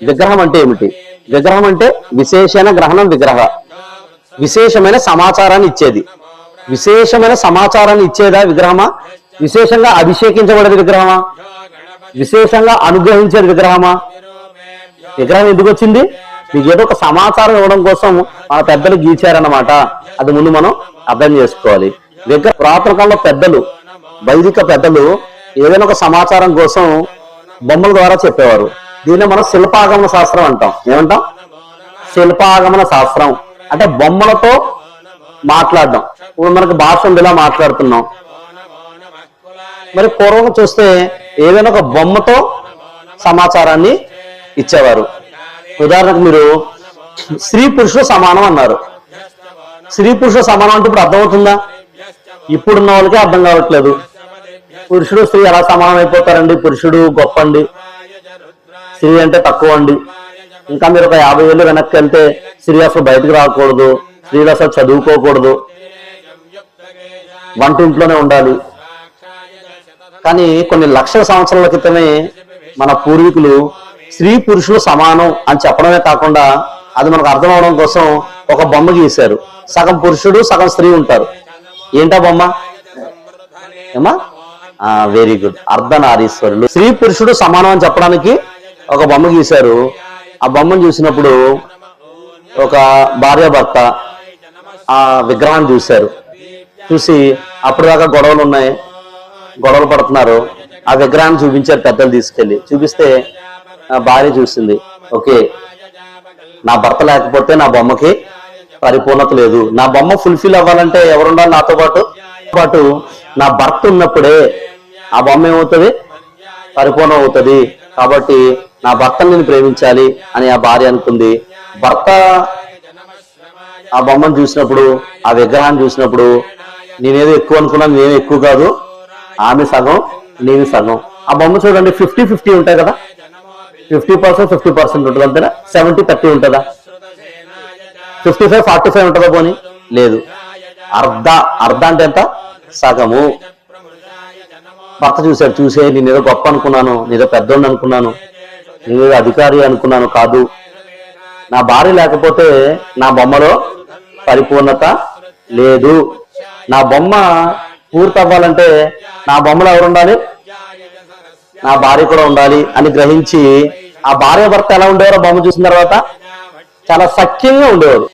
విగ్రహం అంటే ఏమిటి? విగ్రహం అంటే విశేషణ గ్రహణం విగ్రహ, విశేషమైన సమాచారాన్ని ఇచ్చేది. విశేషమైన సమాచారాన్ని ఇచ్చేదా విగ్రహమా? విశేషంగా అభిషేకించబడేది విగ్రహమా? విశేషంగా అనుగ్రహించేది విగ్రహమా? విగ్రహం ఎందుకు వచ్చింది? మీకు ఏదో ఒక సమాచారం ఇవ్వడం కోసం మన పెద్దలు గీచారన్నమాట. అది ముందు మనం అర్థం చేసుకోవాలి. పురాతన కాలంలో పెద్దలు, వైదిక పెద్దలు ఏదైనా ఒక సమాచారం కోసం బొమ్మల ద్వారా చెప్పేవారు. దీన్ని మనం శిల్పాగమన శాస్త్రం అంటాం. ఏమంటాం? శిల్పాగమన శాస్త్రం అంటే బొమ్మలతో మాట్లాడడం. ఇప్పుడు మనకు భాష ఉంది, ఇలా మాట్లాడుతున్నాం. మరి పూర్వం చూస్తే ఏదైనా ఒక బొమ్మతో సమాచారాన్ని ఇచ్చేవారు. ఉదాహరణకు మీరు స్త్రీ పురుషుడు సమానం అన్నారు. స్త్రీ పురుషుడు సమానం అంటే ఇప్పుడు అర్థమవుతుందా? ఇప్పుడున్న వాళ్ళకి అర్థం కావట్లేదు. పురుషుడు స్త్రీ ఎలా సమానం అయిపోతారండి? పురుషుడు గొప్ప అండి, స్త్రీ అంటే తక్కువ అండి. ఇంకా మీరు ఒక 50 ఏళ్ళు వెనక్కి వెళ్తే స్త్రీ అసలు బయటకు రాకూడదు, స్త్రీలు అసలు చదువుకోకూడదు, వంటింట్లోనే ఉండాలి. కానీ కొన్ని లక్షల సంవత్సరాల క్రితమే మన పూర్వీకులు స్త్రీ పురుషులు సమానం అని చెప్పడమే కాకుండా అది మనకు అర్థం అవడం కోసం ఒక బొమ్మ గీశారు. సగం పురుషుడు సగం స్త్రీ ఉంటారు. ఏంటా బొమ్మ? ఏమా? వెరీ గుడ్, అర్ధనారీశ్వరులు. స్త్రీ పురుషుడు సమానం అని చెప్పడానికి ఒక బొమ్మ గీశారు. ఆ బొమ్మను చూసినప్పుడు ఒక భార్యాభర్త ఆ విగ్రహాన్ని చూశారు. చూసి అప్పటిదాకా గొడవలు ఉన్నాయి, గొడవలు పడుతున్నారు. ఆ విగ్రహాన్ని చూపించారు పెద్దలు తీసుకెళ్లి. చూపిస్తే భార్య చూసింది, ఓకే నా భర్త లేకపోతే నా బొమ్మకి పరిపూర్ణత లేదు. నా బొమ్మ ఫుల్ఫిల్ అవ్వాలంటే ఎవరుండాలి నాతో పాటు? నా భర్త ఉన్నప్పుడే ఆ బొమ్మ ఏమవుతుంది? పరిపూర్ణం అవుతుంది. కాబట్టి నా భర్తను నేను ప్రేమించాలి అని ఆ భార్య అనుకుంది. భర్త ఆ బొమ్మను చూసినప్పుడు, ఆ విగ్రహాన్ని చూసినప్పుడు, నేనేదో ఎక్కువ అనుకున్నాను, నేనే ఎక్కువ కాదు, ఆమె సగం నేను సగం. ఆ బొమ్మ చూడండి, 50-50 ఉంటాయి కదా. 50% 50% ఉంటుంది అంతేనా? 70-30 ఉంటుందా? 55-45 ఉంటుందా? పోనీ లేదు. అర్ధ అంటే ఎంత? సగము. భర్త చూశాడు, చూసే నేనేదో గొప్ప అనుకున్నాను, నేనేదో పెద్దోడిని అనుకున్నాను, నేనేదో అధికారి అనుకున్నాను, కాదు. నా భార్య లేకపోతే నా బొమ్మలో పరిపూర్ణత లేదు. నా బొమ్మ పూర్తి అవ్వాలంటే నా బొమ్మలో ఎవరు ఉండాలి? నా భార్య కూడా ఉండాలి అని గ్రహించి ఆ భార్య భర్త ఎలా ఉండేవారో బొమ్మ చూసిన తర్వాత చాలా సఖ్యంగా ఉండేవారు.